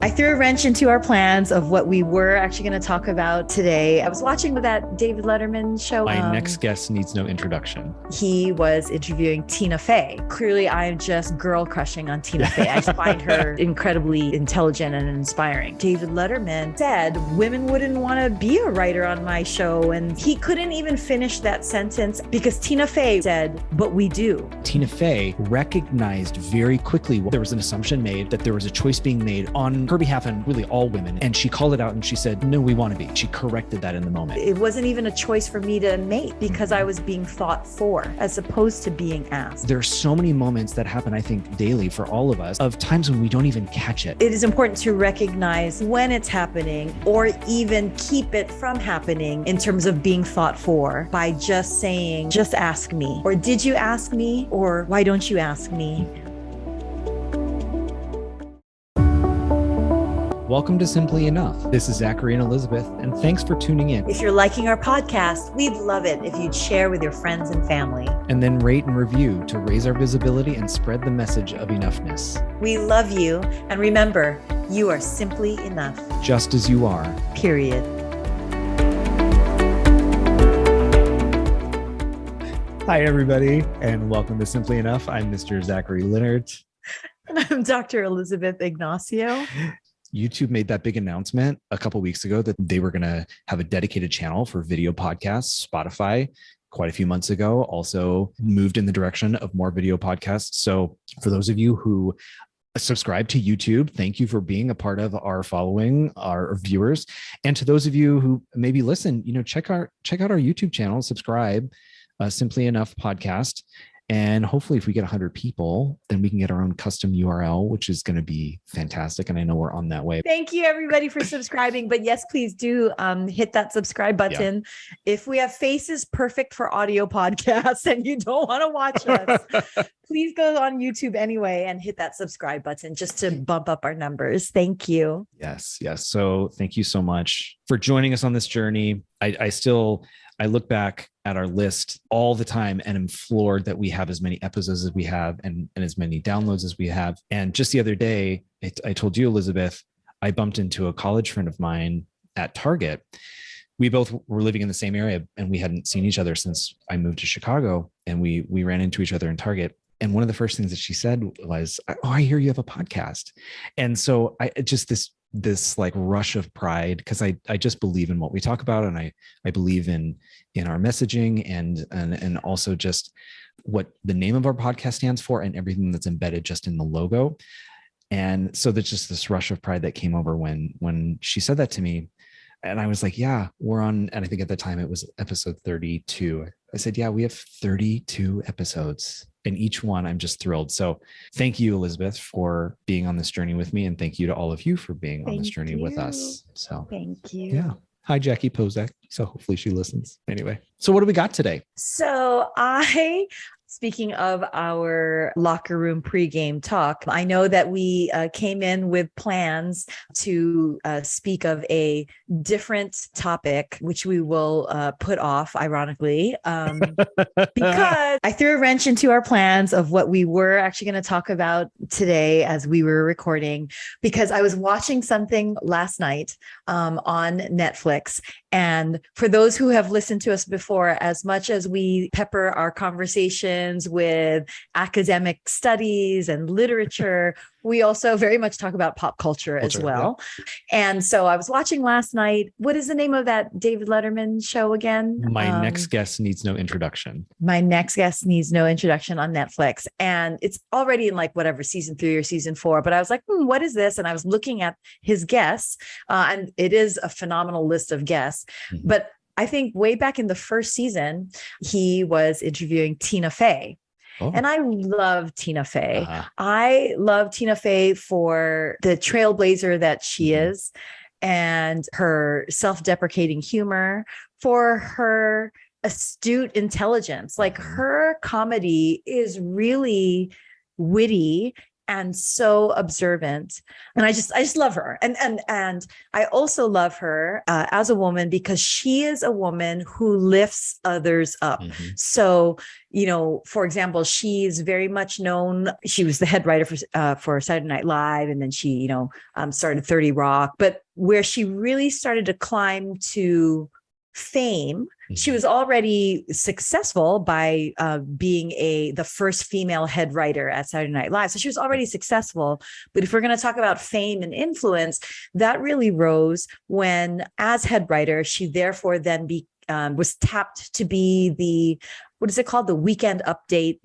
I threw a wrench into our plans of what we were actually going to talk about today. I was watching that David Letterman show. My next guest needs no introduction. He was interviewing Tina Fey. Clearly, I'm just girl crushing on Tina Fey. I find her incredibly intelligent and inspiring. David Letterman said women wouldn't want to be a writer on my show. And he couldn't even finish that sentence because Tina Fey said, but we do. Tina Fey recognized very quickly there was an assumption made that there was a choice being made on her behalf and really all women. And she called it out and she said, no, we want to be. She corrected that in the moment. It wasn't even a choice for me to make because I was being thought for as opposed to being asked. There are so many moments that happen, I think, daily for all of us of times when we don't even catch it. It is important to recognize when it's happening or even keep it from happening in terms of being thought for by just saying, just ask me, or did you ask me, or why don't you ask me? Welcome to Simply Enough. This is Zachary and Elizabeth, and thanks for tuning in. If you're liking our podcast, we'd love it if you'd share with your friends and family. And then rate and review to raise our visibility and spread the message of enoughness. We love you, and remember, you are simply enough. Just as you are. Period. Hi, everybody, and welcome to Simply Enough. I'm Mr. Zachary Leonard. And I'm Dr. Elizabeth Ignacio. YouTube made that big announcement a couple of weeks ago that they were going to have a dedicated channel for video podcasts. Spotify, quite a few months ago, also moved in the direction of more video podcasts. So for those of you who subscribe to YouTube, thank you for being a part of our following, our viewers. And to those of you who maybe listen, check out our YouTube channel, subscribe, Simply Enough podcast. And hopefully if we get 100 people, then we can get our own custom URL, which is going to be fantastic. And I know we're on that way. Thank you everybody for subscribing. But yes, please do hit that subscribe button. Yeah. If we have faces perfect for audio podcasts and you don't want to watch us, please go on YouTube anyway and hit that subscribe button just to bump up our numbers. Thank you. Yes. So thank you so much for joining us on this journey. I look back at our list all the time and am floored that we have as many episodes as we have and as many downloads as we have. And just the other day, I told you, Elizabeth, I bumped into a college friend of mine at Target. We both were living in the same area and we hadn't seen each other since I moved to Chicago, and we ran into each other in Target. And one of the first things that she said was, "Oh, I hear you have a podcast." And so I just this like rush of pride, because I just believe in what we talk about, and I believe in our messaging and also just what the name of our podcast stands for and everything that's embedded just in the logo. And so there's just this rush of pride that came over when she said that to me. And I was like, yeah, we're on, and I think at the time it was episode 32. I said, yeah, we have 32 episodes. And each one, I'm just thrilled. So thank you, Elizabeth, for being on this journey with me. And thank you to all of you for being on this journey with us. So thank you. Yeah. Hi, Jackie Pozak. So hopefully she listens. Anyway, so what do we got today? So speaking of our locker room pregame talk, I know that we came in with plans to speak of a different topic, which we will put off, ironically, because I threw a wrench into our plans of what we were actually going to talk about today as we were recording, because I was watching something last night on Netflix. And for those who have listened to us before, as much as we pepper our conversations with academic studies and literature, we also very much talk about pop culture as well. Yeah. And so I was watching last night. What is the name of that David Letterman show again? My Next Guest Needs No Introduction. My Next Guest Needs No Introduction on Netflix. And it's already in season 3 or season 4. But I was like, what is this? And I was looking at his guests, and it is a phenomenal list of guests. Mm-hmm. But I think way back in the first season, he was interviewing Tina Fey. Oh. And I love Tina Fey. Uh-huh. I love Tina Fey for the trailblazer that she is and her self-deprecating humor, for her astute intelligence. Like her comedy is really witty and so observant. And I just love her. And I also love her as a woman because she is a woman who lifts others up. Mm-hmm. So, for example, she's very much known. She was the head writer for Saturday Night Live, and then she, started 30 Rock. But where she really started to climb to fame, she was already successful by being the first female head writer at Saturday Night Live. So she was already successful. But if we're going to talk about fame and influence, that really rose when, as head writer, she therefore then was tapped to be what is it called? The Weekend Update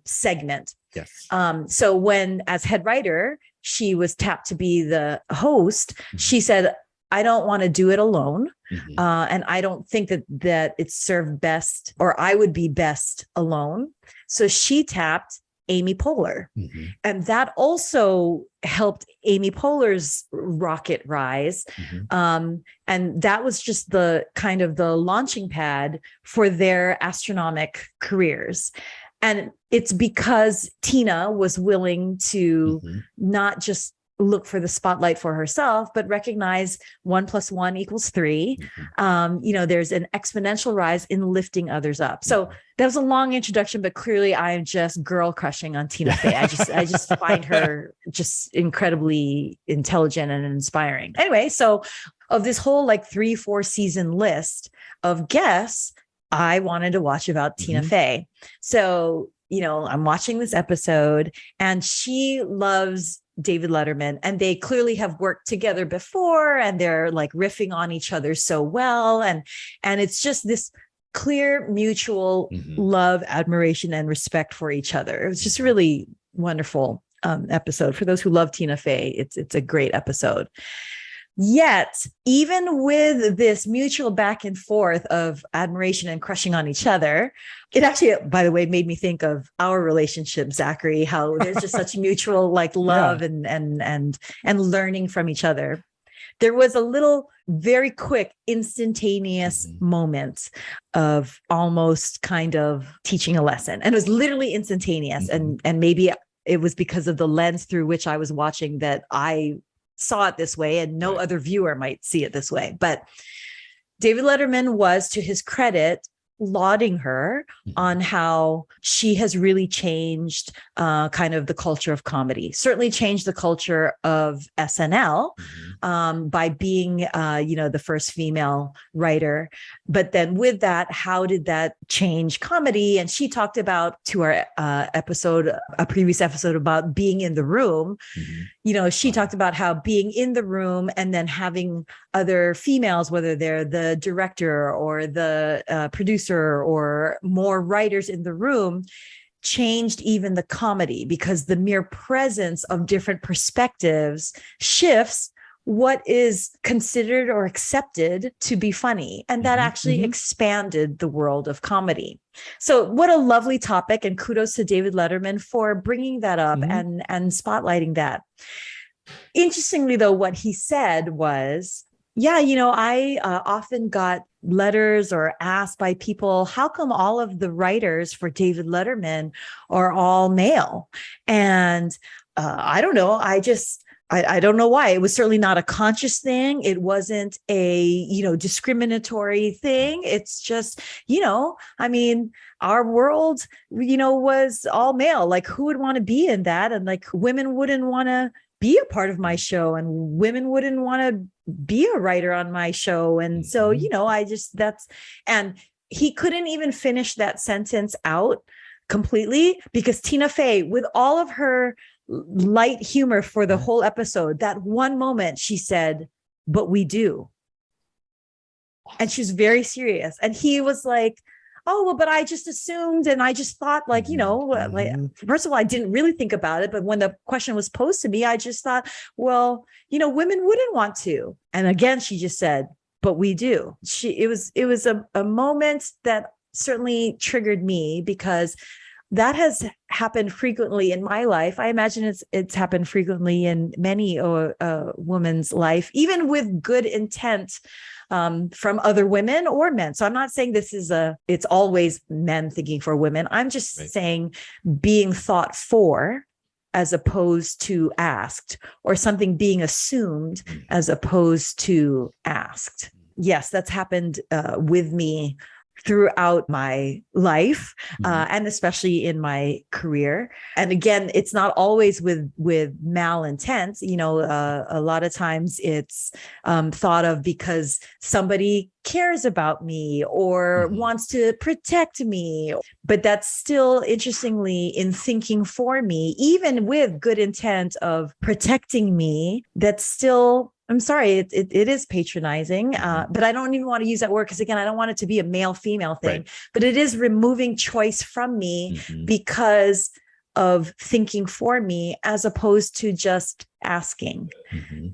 segment. Yes. So when, as head writer, she was tapped to be the host, she said, I don't want to do it alone. Mm-hmm. And I don't think that it's served best, or I would be best alone. So she tapped Amy Poehler. Mm-hmm. And that also helped Amy Poehler's rocket rise. Mm-hmm. And that was just the kind of the launching pad for their astronomic careers. And it's because Tina was willing to not just look for the spotlight for herself, but recognize 1 + 1 = 3. Mm-hmm. There's an exponential rise in lifting others up. So that was a long introduction, but clearly I'm just girl crushing on Tina Fey. I just find her just incredibly intelligent and inspiring. Anyway, so of this whole 3-4 season list of guests, I wanted to watch about Tina Fey. So, I'm watching this episode, and she loves David Letterman, and they clearly have worked together before, and they're riffing on each other so well. And it's just this clear mutual love, admiration, and respect for each other. It was just really wonderful episode. For those who love Tina Fey, it's a great episode. Yet, even with this mutual back and forth of admiration and crushing on each other, it actually, by the way, made me think of our relationship, Zachary, how there's just such mutual love and learning from each other. There was a little very quick, instantaneous moment of almost kind of teaching a lesson. And it was literally instantaneous. And maybe it was because of the lens through which I was watching that I saw it this way, and no other viewer might see it this way. But David Letterman was, to his credit, lauding her on how she has really changed kind of the culture of comedy, certainly changed the culture of SNL by being, the first female writer. But then with that, how did that change comedy? And she talked about, to our a previous episode about being in the room, she talked about how being in the room and then having other females, whether they're the director or the producer or more writers in the room, changed even the comedy, because the mere presence of different perspectives shifts what is considered or accepted to be funny. And that actually expanded the world of comedy. So what a lovely topic, and kudos to David Letterman for bringing that up and spotlighting that. Interestingly, though, what he said was, I often got letters or asked by people, how come all of the writers for David Letterman are all male? And I don't know. I don't know why. It was certainly not a conscious thing. It wasn't a, discriminatory thing. It's just, our world, was all male. Who would want to be in that? And women wouldn't want to be a part of my show, and women wouldn't want to be a writer on my show. And so, and he couldn't even finish that sentence out completely, because Tina Fey, with all of her light humor for the whole episode, that one moment she said, "But we do." And she's very serious. And he was like, "Oh, well, but I just assumed, and I just thought first of all, I didn't really think about it. But when the question was posed to me, I just thought, well, women wouldn't want to." And again, she just said, "But we do." It was a moment that certainly triggered me, because that has happened frequently in my life. I imagine it's happened frequently in many a woman's life, even with good intent from other women or men. So I'm not saying it's always men thinking for women. I'm just saying being thought for as opposed to asked, or something being assumed as opposed to asked. Yes, that's happened with me throughout my life, and especially in my career. And again, it's not always with malintent. A lot of times it's thought of because somebody cares about me or wants to protect me. But that's still, interestingly, in thinking for me, even with good intent of protecting me, that's still, I'm sorry, it is patronizing, but I don't even want to use that word because, again, I don't want it to be a male-female thing, right. But it is removing choice from me because of thinking for me as opposed to just asking.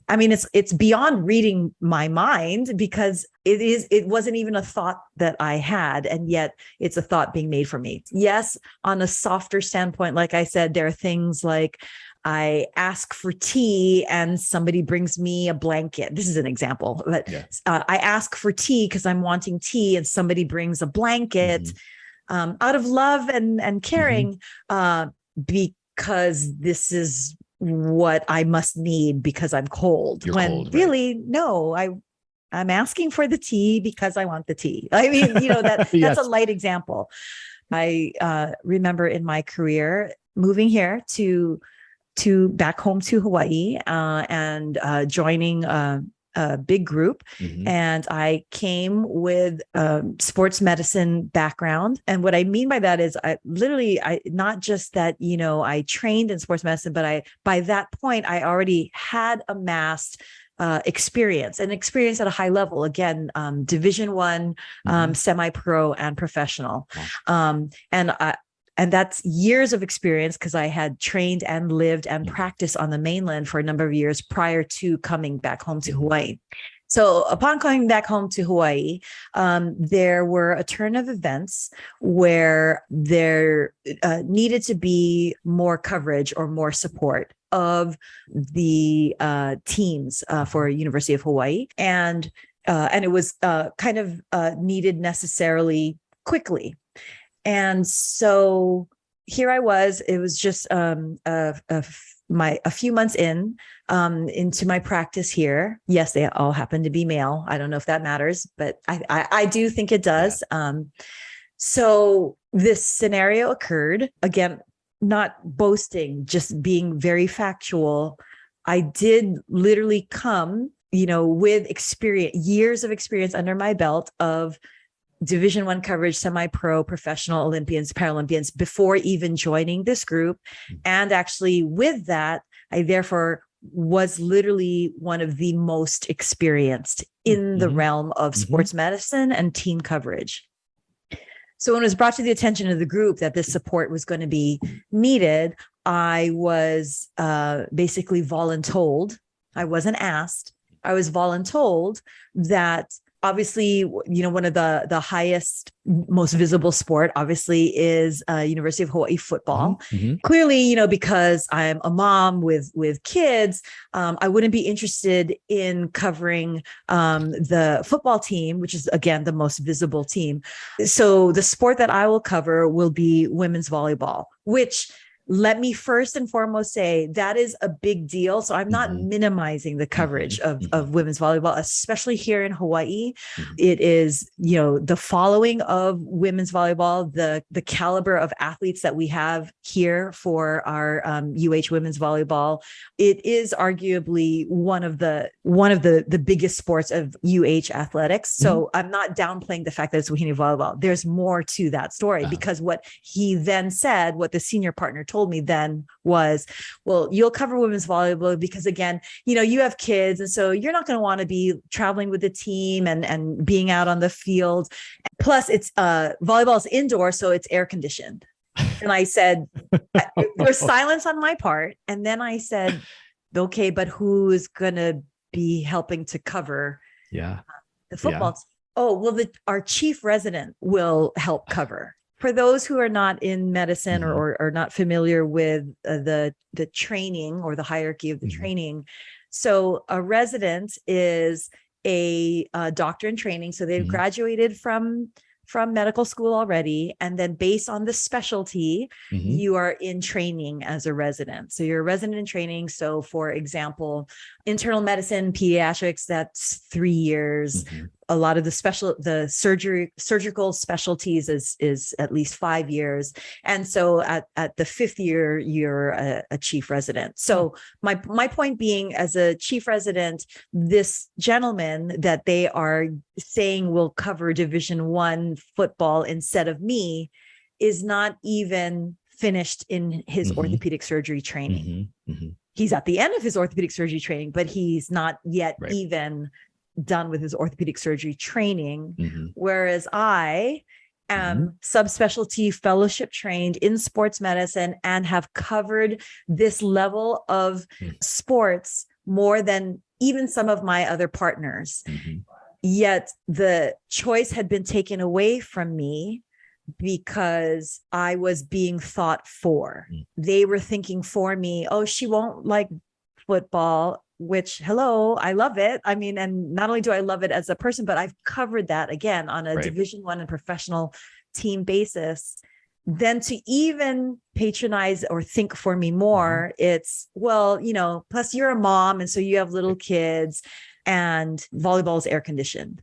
I mean, it's beyond reading my mind because it wasn't even a thought that I had, and yet it's a thought being made for me. Yes, on a softer standpoint, like I said, there are things like I ask for tea and somebody brings me a blanket. This is an example, but I ask for tea because I'm wanting tea and somebody brings a blanket out of love and caring, because this is what I must need because I'm cold. You're when cold, really, right? No, I'm asking for the tea because I want the tea. I mean, that's yes. A light example. I remember in my career moving here to back home to Hawaii, and joining a big group. And I came with a sports medicine background. And what I mean by that is I not just that, I trained in sports medicine, but by that point, I already had amassed experience at a high level. Again, Division I, semi-pro and professional. And that's years of experience because I had trained and lived and practiced on the mainland for a number of years prior to coming back home to Hawaii. So upon coming back home to Hawaii, there were a turn of events where there needed to be more coverage or more support of the teams for University of Hawaii. And it was kind of needed necessarily quickly. And so here I was. It was just a few months into my practice here. Yes, they all happen to be male. I don't know if that matters, but I do think it does. Yeah. So this scenario occurred. Again, not boasting, just being very factual. I did literally come, with years of experience under my belt of Division I coverage, semi-pro, professional, Olympians, Paralympians before even joining this group. And actually with that, I therefore was literally one of the most experienced in the realm of sports medicine and team coverage. So when it was brought to the attention of the group that this support was going to be needed, I was basically voluntold. I wasn't asked. I was voluntold that obviously, one of the highest, most visible sport, obviously, is University of Hawaii football. Clearly, because I'm a mom with kids, I wouldn't be interested in covering the football team, which is, again, the most visible team. So the sport that I will cover will be women's volleyball, which, let me first and foremost say that is a big deal. So I'm not minimizing the coverage of women's volleyball, especially here in Hawaii. It is, the following of women's volleyball, the caliber of athletes that we have here for our UH women's volleyball. It is arguably one of the biggest sports of UH athletics. So I'm not downplaying the fact that it's Wahine volleyball. There's more to that story because what he then said, what the senior partner told me then was, well, you'll cover women's volleyball because, again, you have kids. And so you're not going to want to be traveling with the team and being out on the field. Plus it's volleyball is indoor, so it's air conditioned. And I said, there was silence on my part. And then I said, okay, but who is going to be helping to cover the football team? Oh, well, our chief resident will help cover. For those who are not in medicine or not familiar with the training or the hierarchy of the training, so a resident is a doctor in training. So they've graduated from from medical school already. And then based on the specialty, you are in training as a resident. So you're a resident in training. So for example, internal medicine, pediatrics, that's 3 years. A lot of the surgical specialties is at least 5 years. And so at the 5th year, you're a chief resident. So my point being, as a chief resident, this gentleman that they are saying will cover Division I football instead of me is not even finished in his orthopedic surgery training. He's at the end of his orthopedic surgery training, but he's not yet even done with his orthopedic surgery training. Whereas I am subspecialty fellowship trained in sports medicine and have covered this level of sports more than even some of my other partners. Yet the choice had been taken away from me because I was being thought for. They were thinking for me, oh, she won't like football, which, hello, I love it. I mean, and not only do I love it as a person, but I've covered that again on a Division I and professional team basis. Then to even patronize or think for me more, it's, well, plus you're a mom. And so you have little kids and volleyball is air conditioned.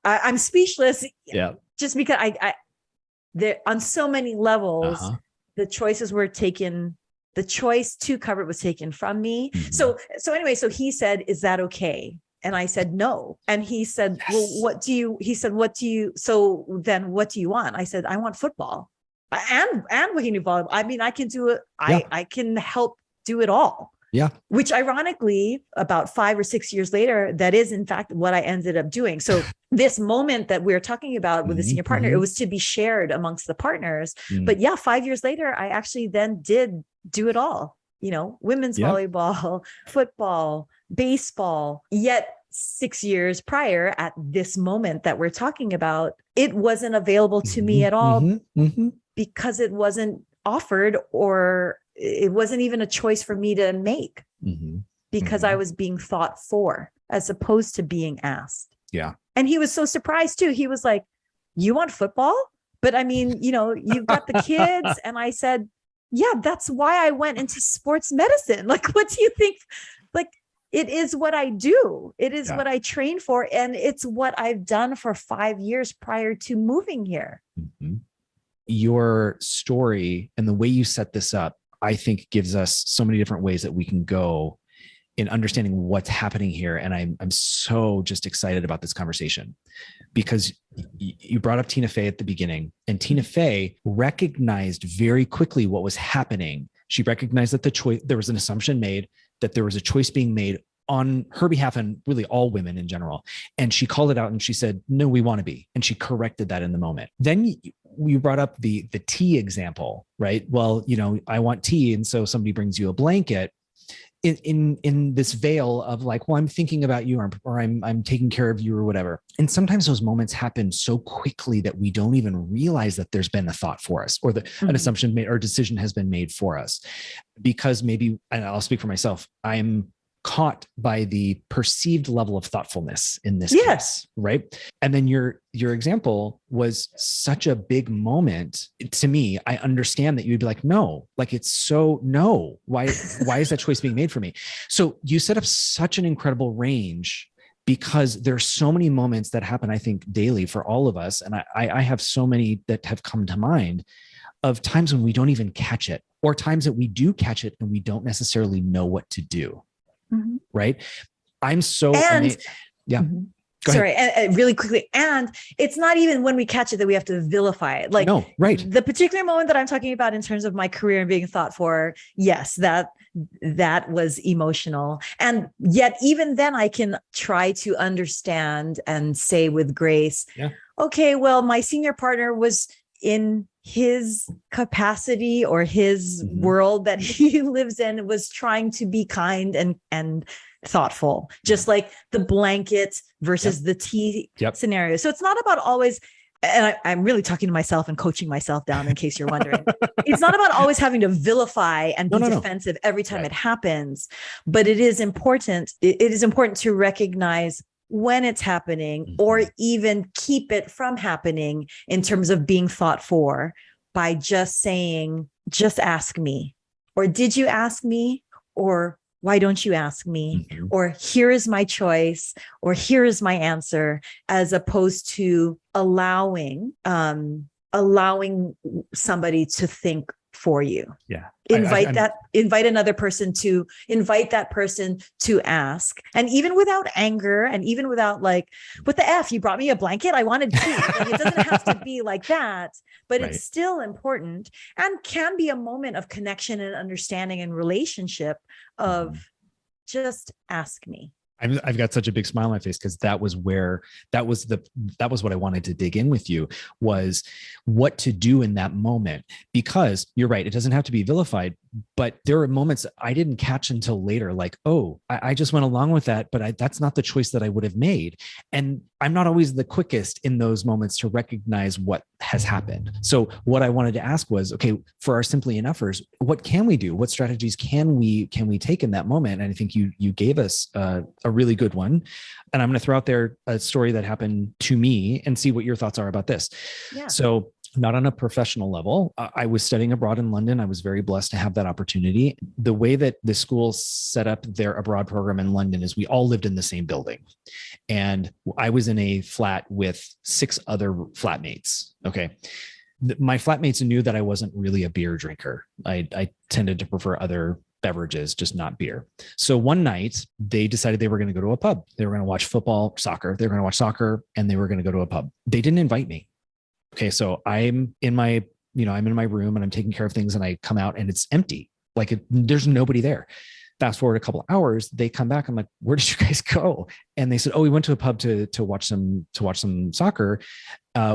I'm speechless. Just because there on so many levels, the choices were taken. The choice to cover it was taken from me. So anyway, so he said, is that okay? And I said, no. And he said, well, so then what do you want? I said, I want football and we can do volleyball. I mean, I can do it. I can help do it all. Yeah. Which ironically, about 5 or 6 years later, that is in fact what I ended up doing. So this moment that we're talking about with the senior partner, it was to be shared amongst the partners. But yeah, 5 years later, I actually then did do it all, women's volleyball, football, baseball. Yet 6 years prior, at this moment that we're talking about, it wasn't available to me at all because it wasn't offered, or it wasn't even a choice for me to make because I was being thought for as opposed to being asked. Yeah. And he was so surprised too. He was like, you want football? But I mean, you've got the kids. And I said, yeah, that's why I went into sports medicine. Like, what do you think? Like, it is what I do. It is what I train for. And it's what I've done for 5 years prior to moving here. Your story and the way you set this up, I think, gives us so many different ways that we can go in understanding what's happening here. And I'm so just excited about this conversation because you brought up Tina Fey at the beginning, and Tina Fey recognized very quickly what was happening. She recognized that there was an assumption made that there was a choice being made on her behalf and really all women in general. And she called it out and she said, no, we want to be. And she corrected that in the moment. Then you brought up the tea example, right? Well, I want tea. And so somebody brings you a blanket in this veil of like, well, I'm thinking about you or I'm taking care of you or whatever. And sometimes those moments happen so quickly that we don't even realize that there's been a thought for us or an assumption made or decision has been made for us because maybe, and I'll speak for myself, I'm caught by the perceived level of thoughtfulness in this case, right? And then your example was such a big moment to me. I understand that you'd be like, no, like it's so no. Why is that choice being made for me? So you set up such an incredible range because there's so many moments that happen, I think, daily for all of us. And I have so many that have come to mind of times when we don't even catch it, or times that we do catch it and we don't necessarily know what to do. Right. I'm so amazed. Yeah. Sorry. And really quickly. And it's not even when we catch it that we have to vilify it. Like, no, right. The particular moment that I'm talking about in terms of my career and being thought for, yes, that was emotional. And yet even then I can try to understand and say with grace, okay, well, my senior partner was in his capacity or his world that he lives in, was trying to be kind and thoughtful, just like the blanket versus the tea scenario. So it's not about always, and I'm really talking to myself and coaching myself down in case you're wondering, it's not about always having to vilify and be defensive every time it happens, but it is important. It is important to recognize when it's happening, or even keep it from happening in terms of being thought for, by just saying, just ask me, or did you ask me, or why don't you ask me, or here is my choice, or here is my answer, as opposed to allowing somebody to think for you. Yeah. Invite that person to ask. And even without anger, and even without like, what the F, you brought me a blanket, I wanted tea. Like, it doesn't have to be like that, but it's still important, and can be a moment of connection and understanding and relationship of just ask me. I've got such a big smile on my face, because that was what I wanted to dig in with you, was what to do in that moment. Because you're right, it doesn't have to be vilified, but there are moments I didn't catch until later, like, oh, I just went along with that, but that's not the choice that I would have made. And I'm not always the quickest in those moments to recognize what has happened. So what I wanted to ask was, okay, for our Simply Enoughers, what can we do? What strategies can we take in that moment? And I think you gave us a really good one. And I'm going to throw out there a story that happened to me and see what your thoughts are about this. Yeah. So not on a professional level. I was studying abroad in London. I was very blessed to have that opportunity. The way that the school set up their abroad program in London is we all lived in the same building. And I was in a flat with 6 other flatmates. Okay. My flatmates knew that I wasn't really a beer drinker. I tended to prefer other beverages, just not beer. So one night they decided they were going to go to a pub. They were going to watch football, soccer. They were going to watch soccer, and they were going to go to a pub. They didn't invite me. Okay. So I'm in my room and I'm taking care of things, and I come out and it's empty. There's nobody there. Fast forward a couple of hours, they come back. I'm like, where did you guys go? And they said, oh, we went to a pub to watch some soccer.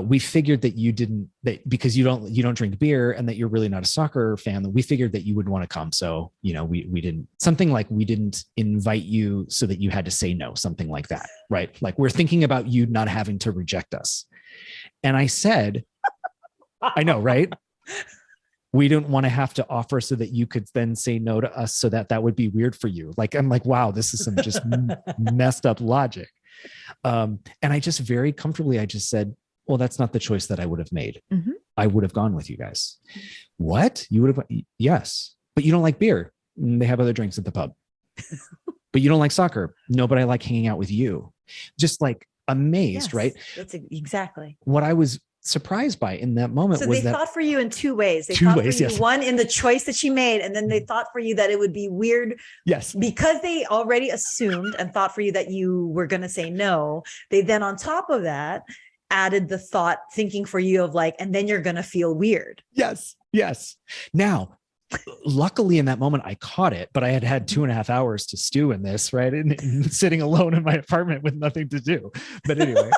We figured that because you don't drink beer and that you're really not a soccer fan, that we figured that you wouldn't want to come. So, we didn't invite you so that you had to say no, something like that. Right. Like, we're thinking about you not having to reject us. And I said, I know, right? We didn't want to have to offer so that you could then say no to us, so that would be weird for you. Like, I'm like, wow, this is some just messed up logic. And I just very comfortably, I just said, well, that's not the choice that I would have made. Mm-hmm. I would have gone with you guys. What? You would have? Yes. But you don't like beer. They have other drinks at the pub. But you don't like soccer. No, but I like hanging out with you. Just like amazed, yes, right? That's exactly what I was surprised by in that moment. So was they thought for you in 2 ways. They thought for you, yes, one, in the choice that you made, and then they thought for you that it would be weird. Yes. Because they already assumed and thought for you that you were going to say no. They then, on top of that, added the thought, thinking for you of like, and then you're going to feel weird. Yes. Yes. Now, luckily in that moment I caught it, but I had 2.5 hours to stew in this, right? And sitting alone in my apartment with nothing to do. But anyway,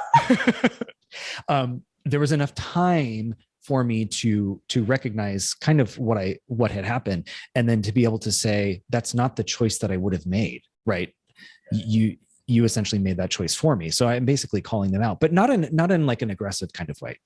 there was enough time for me to recognize kind of what had happened, and then to be able to say, that's not the choice that I would have made, right? You essentially made that choice for me. So I'm basically calling them out, but not in like an aggressive kind of way.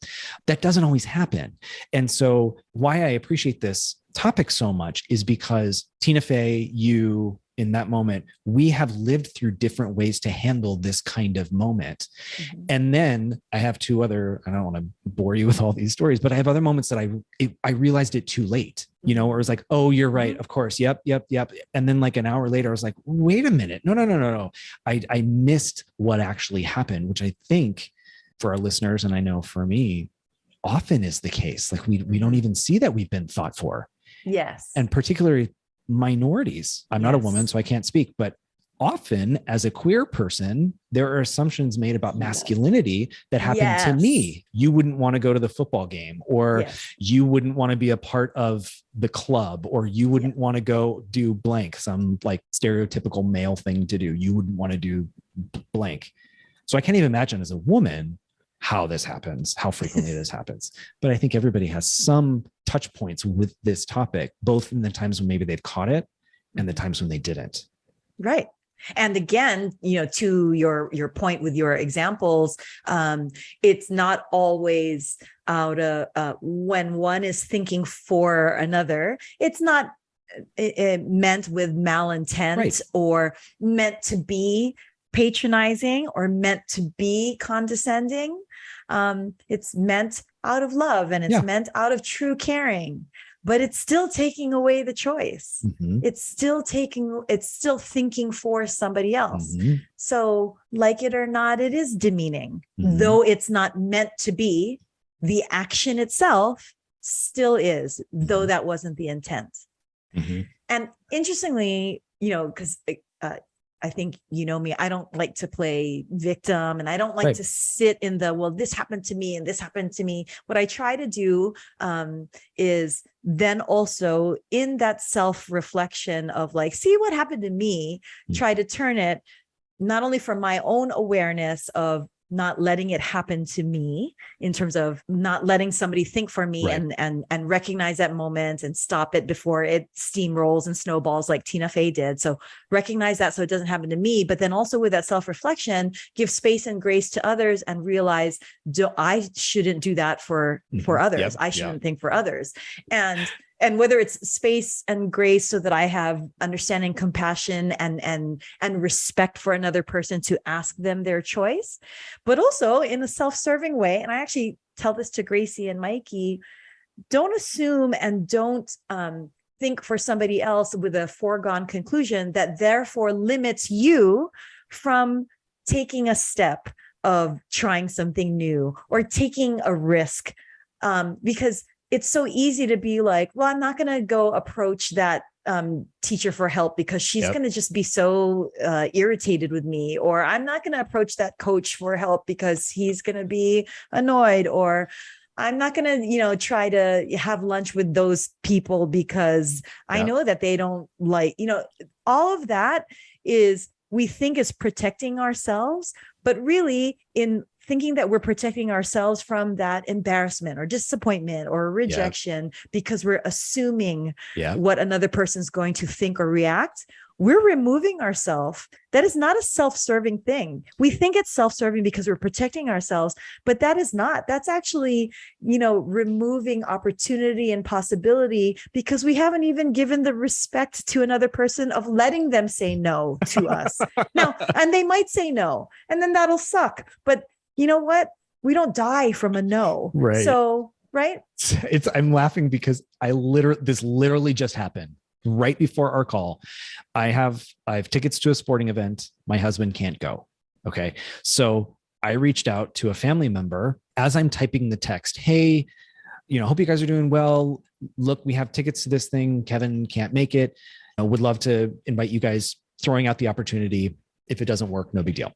That doesn't always happen. And so why I appreciate this topic so much is because Tina Fey, you, in that moment, we have lived through different ways to handle this kind of moment. Mm-hmm. And then I have 2 other, I don't want to bore you with all these stories, but I have other moments that I realized it too late, where it was like, oh, you're right. Of course. Yep. And then like an hour later, I was like, wait a minute. No. I missed what actually happened, which I think for our listeners, and I know for me, often is the case. Like we don't even see that we've been thought for. Yes. And particularly minorities. I'm not a woman, so I can't speak, but often as a queer person, there are assumptions made about masculinity that happen to me. You wouldn't want to go to the football game, or you wouldn't want to be a part of the club, or you wouldn't want to go do blank, some like stereotypical male thing to do. You wouldn't want to do blank. So I can't even imagine as a woman how this happens, how frequently this happens. But I think everybody has some touch points with this topic, both in the times when maybe they've caught it and the times when they didn't. Right. And again, to your point with your examples, it's not always out of when one is thinking for another. It's not meant with malintent, right, or meant to be patronizing or meant to be condescending. It's meant out of love, and it's meant out of true caring, but it's still taking away the choice. Mhm. It's still thinking for somebody else. Mhm. So, like it or not, it is demeaning, Mhm. though it's not meant to be. The action itself still is, though that wasn't the intent. Mhm. And interestingly, because I think me, I don't like to play victim, and I don't like Right. to sit in the, well, this happened to me and this happened to me. What I try to do is then also in that self-reflection of like, see what happened to me, try to turn it not only from my own awareness of not letting it happen to me, in terms of not letting somebody think for me, Right. and recognize that moment and stop it before it steamrolls and snowballs like Tina Fey did. So recognize that so it doesn't happen to me, but then also with that self-reflection, give space and grace to others and realize I shouldn't do that for others. Yep. I shouldn't think for others. And whether it's space and grace so that I have understanding, compassion, and respect for another person to ask them their choice, but also in a self-serving way. And I actually tell this to Gracie and Mikey, don't assume and don't think for somebody else with a foregone conclusion that therefore limits you from taking a step of trying something new or taking a risk, because it's so easy to be like, well, I'm not going to go approach that teacher for help because she's going to just be so irritated with me, or I'm not going to approach that coach for help because he's going to be annoyed, or I'm not going to, try to have lunch with those people because I know that they don't like, all of that is, we think is protecting ourselves, but really in thinking that we're protecting ourselves from that embarrassment or disappointment or rejection because we're assuming what another person's going to think or react, we're removing ourselves. That is not a self-serving thing. We think it's self-serving because we're protecting ourselves, but that is not. That's actually, removing opportunity and possibility because we haven't even given the respect to another person of letting them say no to us. Now, and they might say no, and then that'll suck. But you know what? We don't die from a no. Right. So, right. I'm laughing because this literally just happened right before our call. I have tickets to a sporting event. My husband can't go. Okay. So I reached out to a family member as I'm typing the text. Hey, hope you guys are doing well. Look, we have tickets to this thing. Kevin can't make it. Would love to invite you guys, throwing out the opportunity. If it doesn't work, no big deal.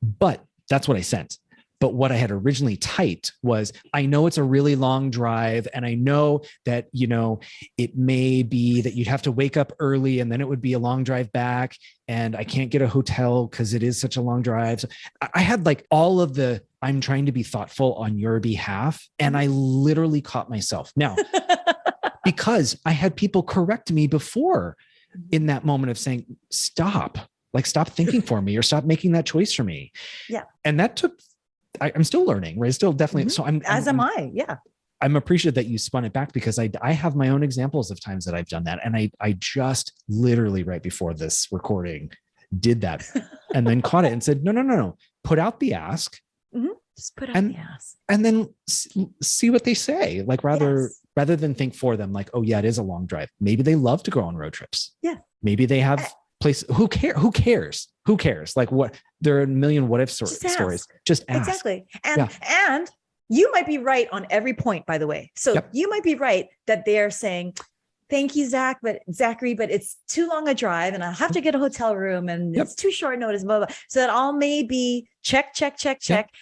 But that's what I sent. But what I had originally typed was, I know it's a really long drive, and I know that, it may be that you'd have to wake up early and then it would be a long drive back, and I can't get a hotel because it is such a long drive. So I had like all of the, I'm trying to be thoughtful on your behalf. And I literally caught myself now because I had people correct me before in that moment of saying, stop thinking for me, or stop making that choice for me. Yeah. And that took, I'm still learning, right? Still definitely. So I'm appreciative that you spun it back, because I have my own examples of times that I've done that. And I just literally right before this recording did that and then caught it and said, no, put out the ask. Mm-hmm. Just put out the ask. And then see what they say. Like rather than think for them, like, oh yeah, it is a long drive. Maybe they love to go on road trips. Yeah. Maybe they have place. Who cares? Like what? There are a million what if stories. Just ask. Exactly. And you might be right on every point, by the way. So you might be right that they're saying, thank you, Zachary, but it's too long a drive and I'll have to get a hotel room and it's too short notice, blah, blah. So that all may be check.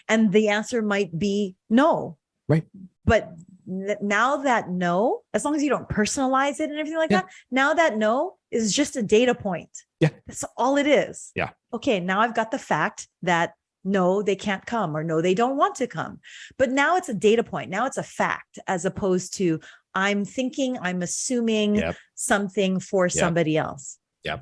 And the answer might be no. Right. But now that no, as long as you don't personalize it and everything like that, now that no is just a data point. Yeah. That's all it is. Yeah. Okay. Now I've got the fact that no, they can't come, or no, they don't want to come. But now it's a data point. Now it's a fact, as opposed to I'm assuming something for somebody else. Yeah.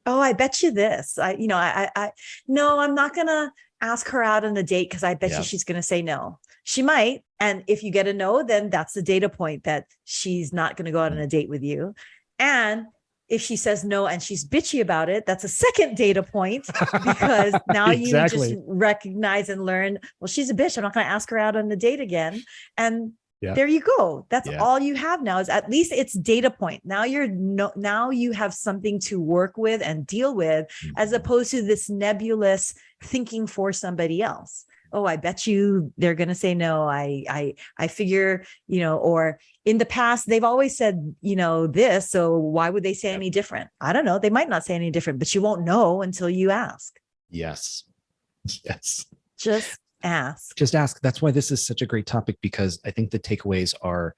Oh, I bet you this. No, I'm not going to ask her out on a date because I bet you she's going to say no. She might. And if you get a no, then that's the data point that she's not going to go out on a date with you. And if she says no and she's bitchy about it, that's a second data point, because now Exactly. you just recognize and learn, well, she's a bitch. I'm not going to ask her out on a date again. And there you go. That's all you have now, is at least it's data point. Now now you have something to work with and deal with, as opposed to this nebulous thinking for somebody else. Oh, I bet you they're going to say no. I figure, or in the past, they've always said, this. So why would they say any different? I don't know. They might not say any different, but you won't know until you ask. Yes. Just ask. Just ask. That's why this is such a great topic, because I think the takeaways are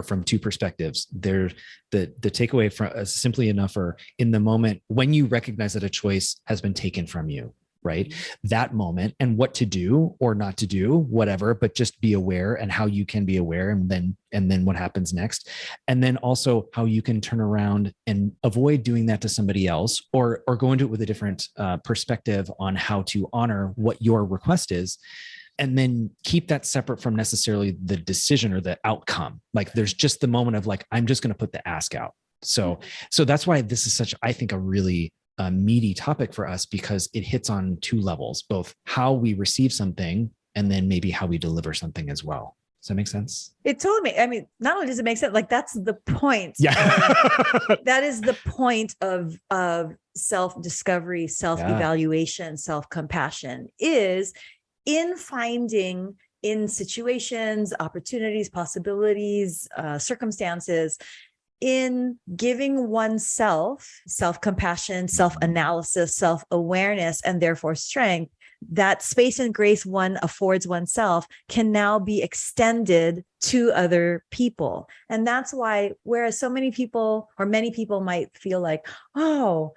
from two perspectives. They're the takeaway from simply enough, or in the moment when you recognize that a choice has been taken from you, right? That moment, and what to do or not to do, whatever, but just be aware, and how you can be aware, and then what happens next. And then also how you can turn around and avoid doing that to somebody else, or go into it with a different perspective on how to honor what your request is. And then keep that separate from necessarily the decision or the outcome. Like there's just the moment of like, I'm just going to put the ask out. So that's why this is such, I think, a really meaty topic for us, because it hits on two levels, both how we receive something and then maybe how we deliver something as well. Does that make sense? It totally. I mean, not only does it make sense, like that's the point. Yeah. That is the point of self-discovery, self-evaluation, self-compassion, is in finding in situations, opportunities, possibilities, circumstances, in giving oneself self-compassion, self-analysis, self-awareness, and therefore strength. That space and grace one affords oneself can now be extended to other people. And that's why, whereas many people might feel like, oh,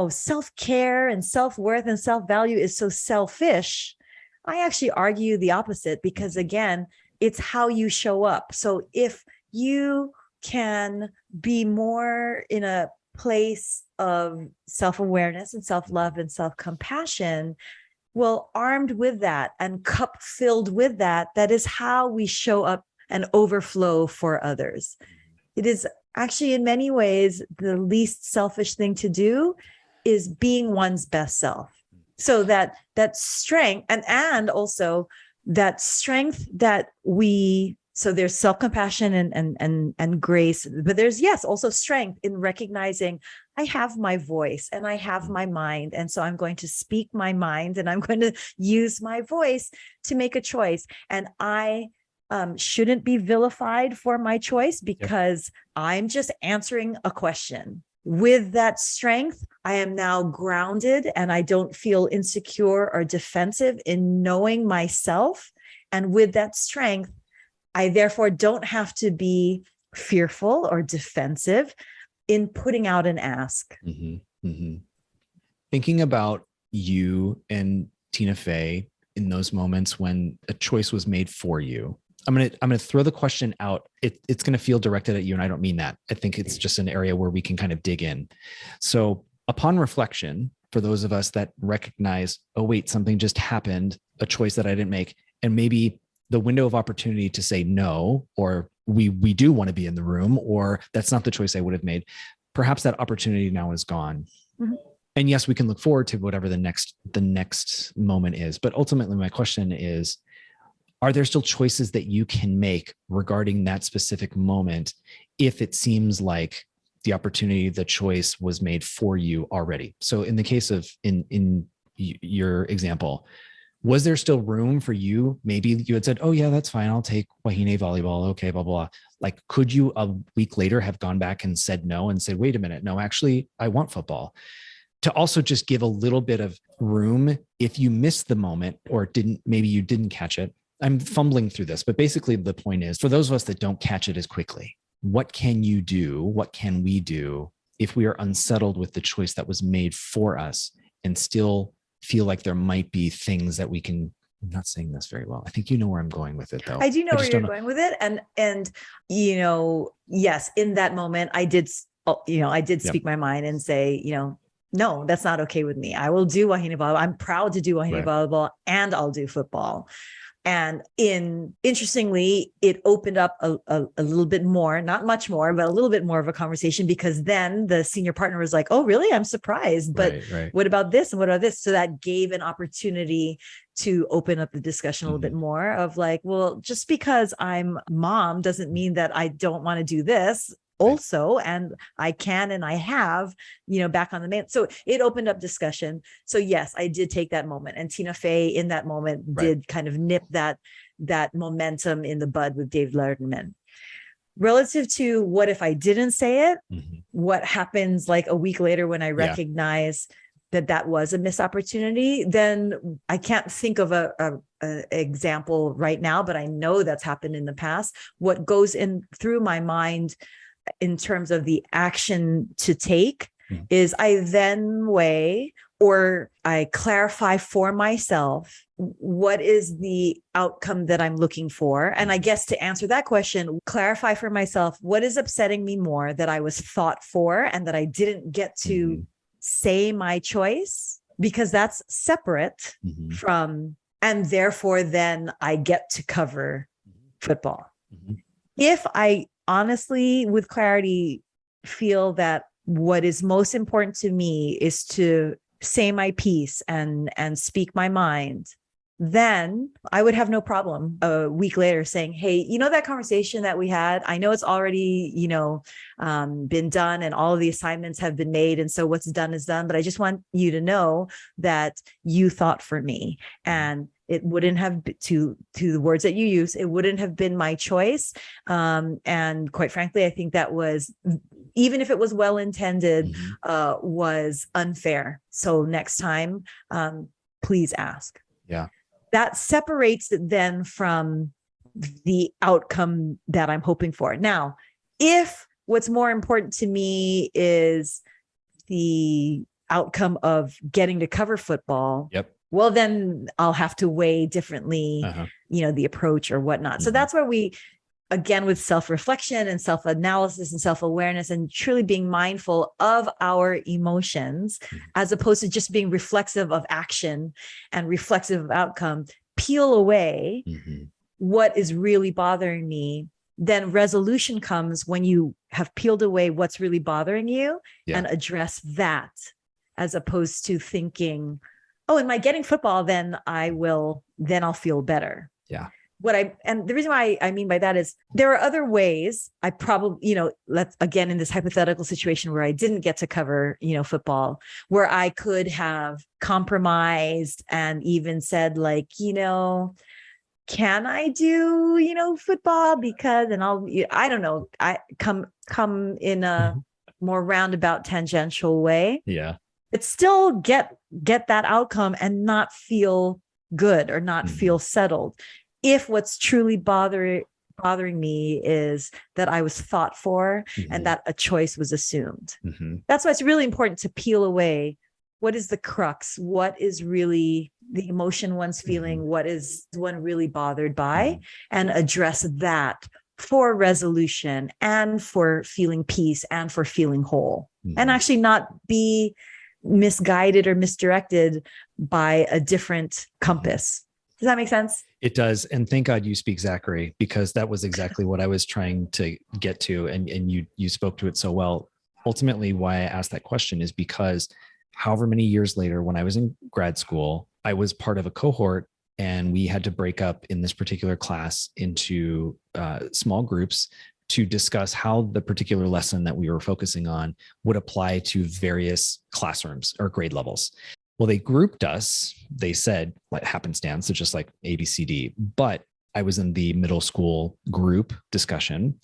self-care and self-worth and self-value is so selfish, I actually argue the opposite, because again, it's how you show up. So if you can be more in a place of self-awareness and self-love and self-compassion, well, armed with that and cup filled with that, that is how we show up and overflow for others. It is actually, in many ways, the least selfish thing to do is being one's best self. So that strength and also that strength that so there's self-compassion and grace, but there's, also strength in recognizing I have my voice and I have my mind. And so I'm going to speak my mind and I'm going to use my voice to make a choice. And I shouldn't be vilified for my choice, because I'm just answering a question. With that strength, I am now grounded and I don't feel insecure or defensive in knowing myself. And with that strength, I therefore don't have to be fearful or defensive in putting out an ask. Thinking about you and Tina Fey in those moments when a choice was made for you, I'm gonna throw the question out. It's gonna feel directed at you, and I don't mean that. I think it's just an area where we can kind of dig in. So upon reflection, for those of us that recognize, oh wait, something just happened, a choice that I didn't make, and maybe the window of opportunity to say no, or we do want to be in the room, or that's not the choice I would have made. Perhaps that opportunity now is gone. And yes, we can look forward to whatever the next moment is. But ultimately, my question is, are there still choices that you can make regarding that specific moment if it seems like the opportunity, the choice was made for you already? So in the case of in your example, was there still room for you? Maybe you had said, oh yeah, that's fine, I'll take Wahine volleyball. Okay, blah, blah, blah. Like, could you a week later have gone back and said no and said, wait a minute, no, actually, I want football? To also just give a little bit of room if you missed the moment or maybe you didn't catch it. I'm fumbling through this, but basically the point is, for those of us that don't catch it as quickly, what can you do? What can we do if we are unsettled with the choice that was made for us and still feel like there might be things that we can? I'm not saying this very well. I think you know where I'm going with it, though. I do know where you're going with it. And yes, in that moment, I did speak my mind and say, no, that's not okay with me. I will do Wahine volleyball. I'm proud to do Wahine volleyball, and I'll do football. And interestingly, it opened up a little bit more, not much more, but a little bit more of a conversation, because then the senior partner was like, oh, really? I'm surprised. But right. what about this? And what about this? So that gave an opportunity to open up the discussion a little bit more of like, well, just because I'm mom doesn't mean that I don't want to do this also, and I can and I have, back on the main. So it opened up discussion. So yes, I did take that moment, and Tina Fey in that moment did kind of nip that momentum in the bud with Dave Letterman. Relative to what if I didn't say it, what happens like a week later when I recognize that was a missed opportunity, then I can't think of a example right now, but I know that's happened in the past. What goes in through my mind in terms of the action to take is I then weigh, or I clarify for myself, what is the outcome that I'm looking for? And I guess to answer that question, clarify for myself, what is upsetting me more, that I was thought for and that I didn't get to say my choice, because that's separate from, and therefore then I get to cover football. If I honestly, with clarity, feel that what is most important to me is to say my piece and speak my mind, then I would have no problem a week later saying, hey, that conversation that we had, I know it's already, been done and all of the assignments have been made. And so what's done is done, but I just want you to know that you thought for me, and it wouldn't have, to the words that you use, it wouldn't have been my choice. And quite frankly, I think that was, even if it was well-intended, was unfair. So next time, please ask. Yeah. That separates it then from the outcome that I'm hoping for. Now, if what's more important to me is the outcome of getting to cover football, well, then I'll have to weigh differently, the approach or whatnot. So that's where we, again, with self-reflection and self-analysis and self-awareness and truly being mindful of our emotions, as opposed to just being reflexive of action and reflexive of outcome, peel away what is really bothering me. Then resolution comes when you have peeled away what's really bothering you and address that, as opposed to thinking, oh, am I getting football? Then I'll feel better. Yeah. And the reason why I mean by that is there are other ways I probably, let's again, in this hypothetical situation where I didn't get to cover, football, where I could have compromised and even said like, can I do, football? Because, and I don't know, I come in a more roundabout tangential way. Yeah. But still get that outcome and not feel good or not feel settled. If what's truly bothering me is that I was thought for and that a choice was assumed. That's why it's really important to peel away what is the crux, what is really the emotion one's feeling, what is one really bothered by, and address that for resolution and for feeling peace and for feeling whole, and actually not be misguided or misdirected by a different compass. Does that make sense? It does. And thank God you speak Zachary, because that was exactly what I was trying to get to. And you spoke to it so well. Ultimately, why I asked that question is because however many years later, when I was in grad school, I was part of a cohort, and we had to break up in this particular class into small groups to discuss how the particular lesson that we were focusing on would apply to various classrooms or grade levels. Well, they grouped us, they said, like happenstance, so just like A, B, C, D, but I was in the middle school group discussion,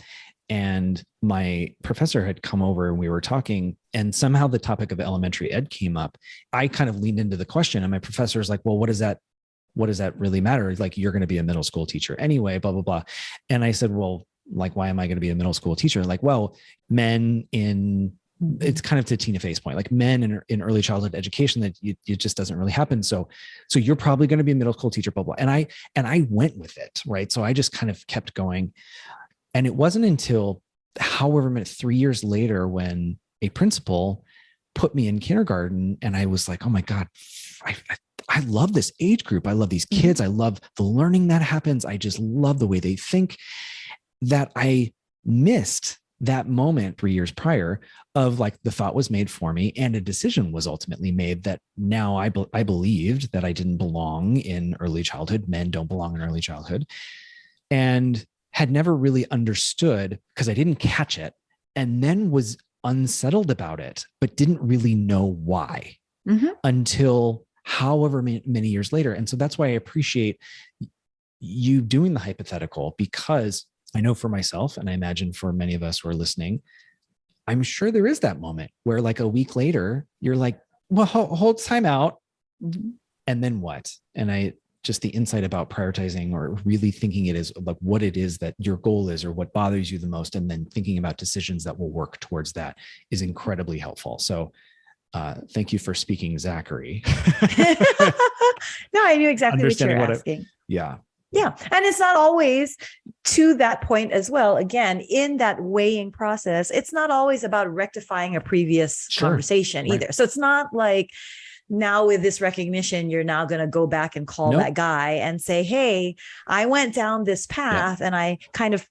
and my professor had come over and we were talking, and somehow the topic of elementary ed came up. I kind of leaned into the question, and my professor was like, well, what does that really matter? Like, you're going to be a middle school teacher anyway, blah, blah, blah. And I said, well, like, why am I going to be a middle school teacher? Like, well, it's kind of to Tina Fey's point, like men in early childhood education, that it just doesn't really happen. So you're probably going to be a middle school teacher, blah, blah. And I went with it. Right. So I just kind of kept going. And it wasn't until however many 3 years later, when a principal put me in kindergarten, and I was like, oh my God, I I love this age group. I love these kids. I love the learning that happens. I just love the way they think, that I missed that moment 3 years prior of like the thought was made for me and a decision was ultimately made that now I believed that I didn't belong in early childhood. Men don't belong in early childhood, and had never really understood because I didn't catch it, and then was unsettled about it, but didn't really know why until however many years later. And so that's why I appreciate you doing the hypothetical, because I know for myself, and I imagine for many of us who are listening, I'm sure there is that moment where like a week later, you're like, well, hold time out. And then what? And just the insight about prioritizing or really thinking it is like what it is that your goal is or what bothers you the most. And then thinking about decisions that will work towards that is incredibly helpful. So thank you for speaking, Zachary. No, I knew exactly what you're asking. Yeah. Yeah. And it's not always to that point as well. Again, in that weighing process, it's not always about rectifying a previous conversation either. So it's not like now with this recognition, you're now going to go back and call that guy and say, hey, I went down this path and I kind of,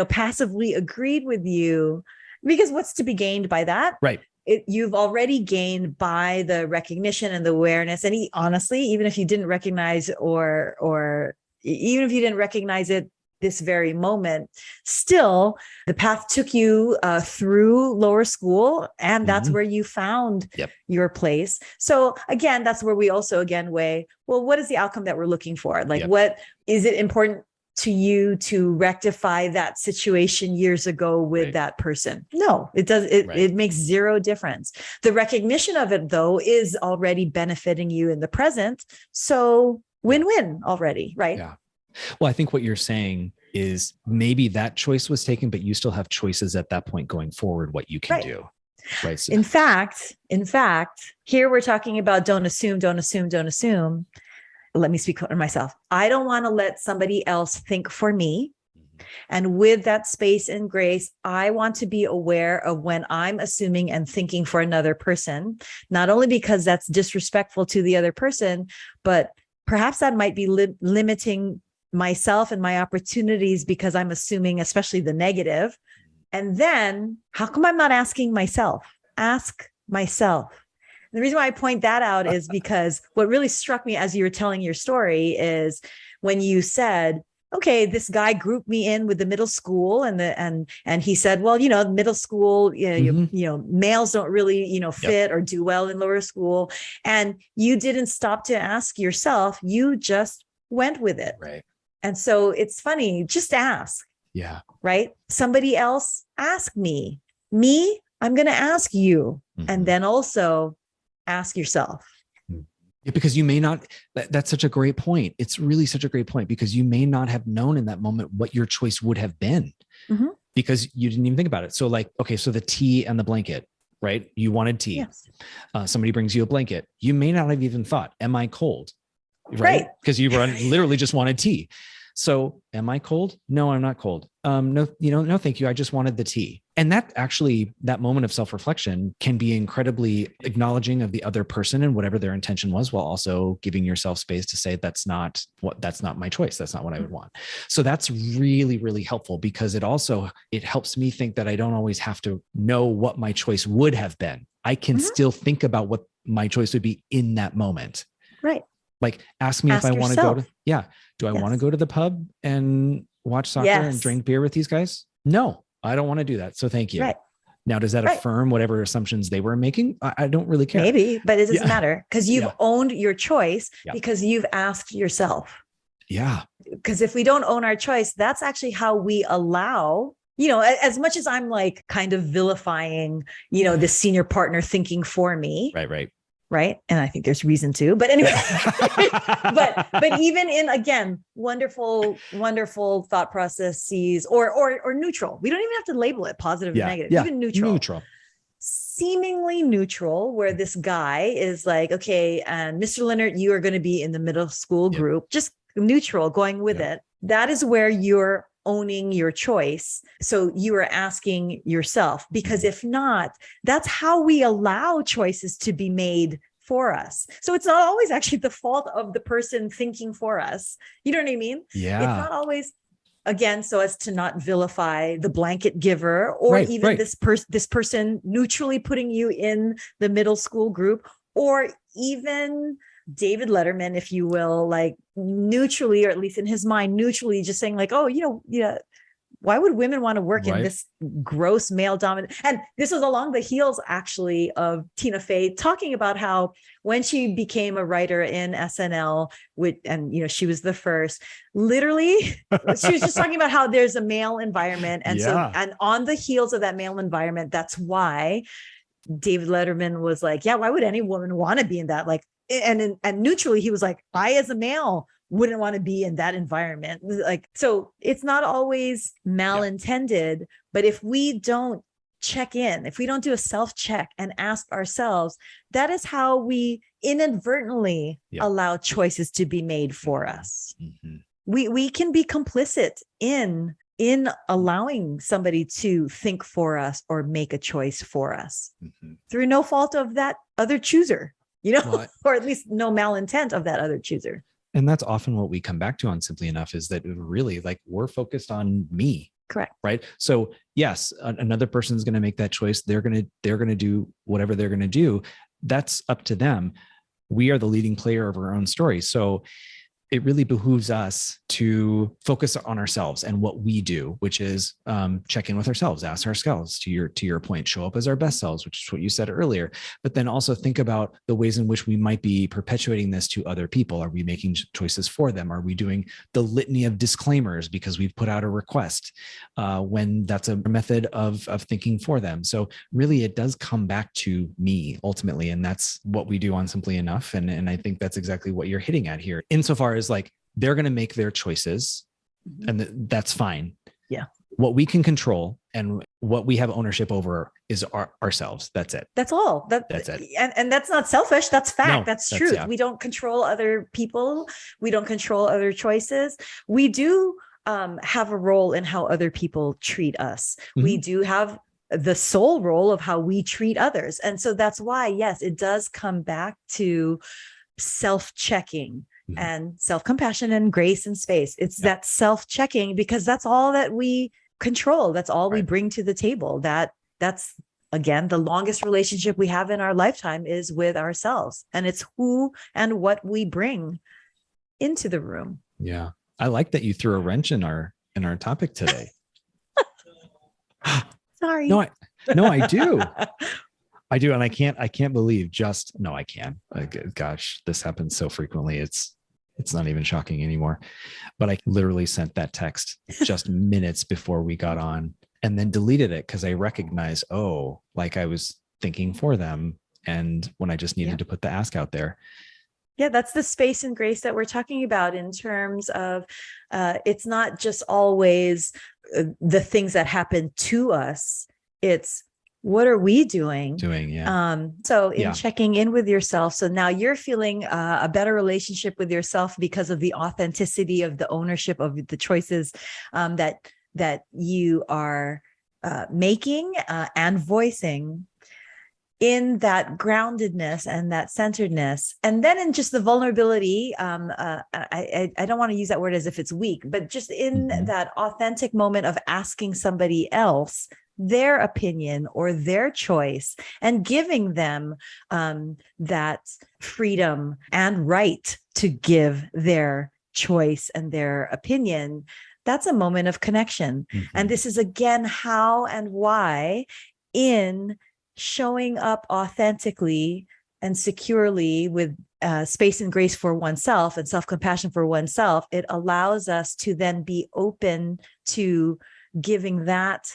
passively agreed with you, because what's to be gained by that? Right. You've already gained by the recognition and the awareness. And honestly, even if you didn't recognize or even if you didn't recognize it this very moment, still the path took you through lower school, and that's where you found your place. So again, that's where we also weigh, well, what is the outcome that we're looking for? Like, what is it important to you to rectify that situation years ago with that person? No, it does. It makes zero difference. The recognition of it, though, is already benefiting you in the present. So win-win already, right? Yeah. Well, I think what you're saying is maybe that choice was taken, but you still have choices at that point going forward, what you can do. Right. So, in fact, here we're talking about don't assume. Let me speak for myself. I don't want to let somebody else think for me. And with that space and grace, I want to be aware of when I'm assuming and thinking for another person, not only because that's disrespectful to the other person, but perhaps that might be limiting myself and my opportunities because I'm assuming, especially the negative. And then how come I'm not asking myself? Ask myself. And the reason why I point that out is because what really struck me as you were telling your story is when you said, okay, this guy grouped me in with the middle school and he said, well, middle school, males don't really, fit or do well in lower school. And you didn't stop to ask yourself, you just went with it. Right. And so it's funny, just ask. Yeah. Right. Somebody else ask me, I'm going to ask you. And then also ask yourself. Yeah, because you may not, that's such a great point. It's really such a great point because you may not have known in that moment what your choice would have been because you didn't even think about it. So like, okay, so the tea and the blanket, right? You wanted tea. Yes. Somebody brings you a blanket. You may not have even thought, am I cold? Right. Because you were literally just wanted tea. So am I cold? No, I'm not cold. No, no, thank you. I just wanted the tea. And that moment of self-reflection can be incredibly acknowledging of the other person and whatever their intention was, while also giving yourself space to say, that's not my choice. That's not what I would want. So that's really, really helpful because it helps me think that I don't always have to know what my choice would have been. I can still think about what my choice would be in that moment. Right. Like ask me if I want to go to, do I want to go to the pub and watch soccer and drink beer with these guys? No, I don't want to do that. So thank you. Right. Now, does that affirm whatever assumptions they were making? I don't really care. Maybe, but it doesn't matter because you've owned your choice because you've asked yourself. Yeah. Because if we don't own our choice, that's actually how we allow, as much as I'm like kind of vilifying, the senior partner thinking for me. Right. Right. And I think there's reason to, but anyway, but even in, again, wonderful thought processes or neutral, we don't even have to label it positive and negative, even neutral, seemingly neutral, where this guy is like, okay, and Mr. Leonard, you are going to be in the middle school group, just neutral, going with it. That is where you're owning your choice. So you are asking yourself, because if not, that's how we allow choices to be made for us. So it's not always actually the fault of the person thinking for us. You know what I mean? Yeah. It's not always, again, so as to not vilify the blanket giver, or even this person neutrally putting you in the middle school group, or even David Letterman, if you will, like neutrally, or at least in his mind, neutrally just saying like, oh, yeah, why would women want to work in this gross male dominant? And this was along the heels actually of Tina Fey talking about how when she became a writer in SNL and she was the first, literally, she was just talking about how there's a male environment. And and on the heels of that male environment, that's why David Letterman was like, yeah, why would any woman want to be in that? Like, and neutrally, he was like, I as a male wouldn't want to be in that environment. Like, so it's not always malintended, but if we don't check in, if we don't do a self-check and ask ourselves, that is how we inadvertently allow choices to be made for us. We can be complicit in allowing somebody to think for us or make a choice for us through no fault of that other chooser, or at least no malintent of that other chooser. And that's often what we come back to on Simply Enough, is that really, like, we're focused on me. Correct. Right. So yes, another person's going to make that choice. They're going to do whatever they're going to do. That's up to them. We are the leading player of our own story. So it really behooves us to focus on ourselves and what we do, which is check in with ourselves, ask ourselves, to your point, show up as our best selves, which is what you said earlier. But then also think about the ways in which we might be perpetuating this to other people. Are we making choices for them? Are we doing the litany of disclaimers because we've put out a request when that's a method of thinking for them? So really, it does come back to me ultimately. And that's what we do on Simply Enough. And I think that's exactly what you're hitting at here. Insofar as, like, they're going to make their choices and that's fine. Yeah. What we can control and what we have ownership over is ourselves. That's it. That's all. That's it. And that's not selfish. That's fact. No, that's truth. Yeah. We don't control other people. We don't control other choices. We do have a role in how other people treat us. We do have the sole role of how we treat others. And so that's why, yes, it does come back to self-checking and self-compassion and grace and space. It's that self-checking, because that's all that we control. That's all we bring to the table. That's again, the longest relationship we have in our lifetime is with ourselves. And it's who and what we bring into the room. Yeah. I like that you threw a wrench in our topic today. Sorry. No, I do. I do. And I can't believe I can. Gosh, this happens so frequently. It's not even shocking anymore. But I literally sent that text just minutes before we got on and then deleted it because I recognized, like I was thinking for them. And when I just needed to put the ask out there. Yeah, that's the space and grace that we're talking about in terms of it's not just always the things that happen to us. It's what are we doing? So in checking in with yourself. So now you're feeling a better relationship with yourself because of the authenticity of the ownership of the choices that you are making and voicing, in that groundedness and that centeredness. And then in just the vulnerability, I don't want to use that word as if it's weak, but just in that authentic moment of asking somebody else their opinion or their choice and giving them that freedom and right to give their choice and their opinion. That's a moment of connection. And this is again how and why in showing up authentically and securely with space and grace for oneself and self-compassion for oneself, it allows us to then be open to giving that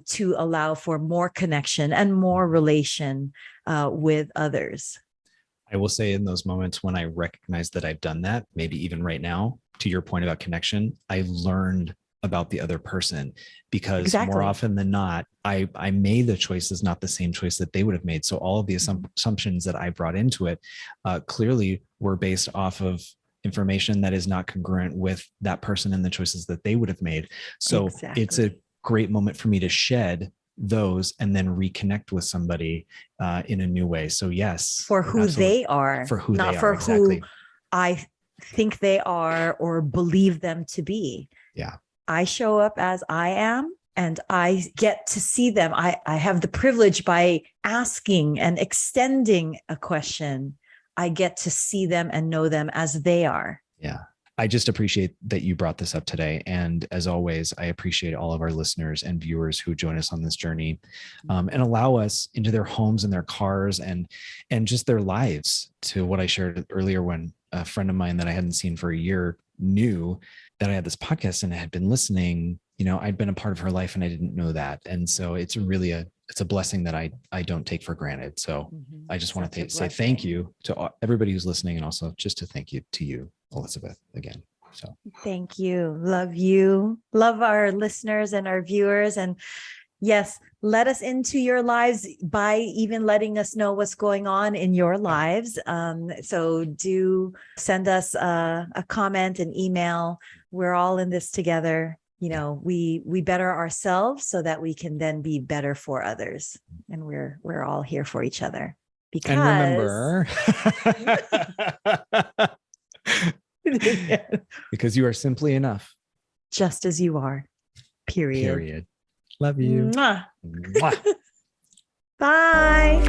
to allow for more connection and more relation with others. I will say in those moments when I recognize that I've done that, maybe even right now, to your point about connection, I learned about the other person, because more often than not, I made the choices, not the same choice that they would have made. So all of the assumptions that I brought into it clearly were based off of information that is not congruent with that person and the choices that they would have made. So it's a great moment for me to shed those and then reconnect with somebody in a new way. So yes, for who they are, for who not they for are, exactly. who I think they are or believe them to be. Yeah. I show up as I am, and I get to see them. I have the privilege, by asking and extending a question, I get to see them and know them as they are. Yeah. I just appreciate that you brought this up today. And as always, I appreciate all of our listeners and viewers who join us on this journey and allow us into their homes and their cars and just their lives. To what I shared earlier, when a friend of mine that I hadn't seen for a year knew that I had this podcast and I had been listening, I'd been a part of her life and I didn't know that. And so it's really it's a blessing that I don't take for granted. So I just want to say thank you to everybody who's listening, and also just to thank you to you, Elizabeth, again. So thank you. Love you. Love our listeners and our viewers. And yes, let us into your lives by even letting us know what's going on in your lives. So do send us a comment, an email. We're all in this together. We better ourselves so that we can then be better for others. And we're all here for each other. Because, and remember, because you are simply enough, just as you are. Period. Love you. Mwah. Mwah. Bye.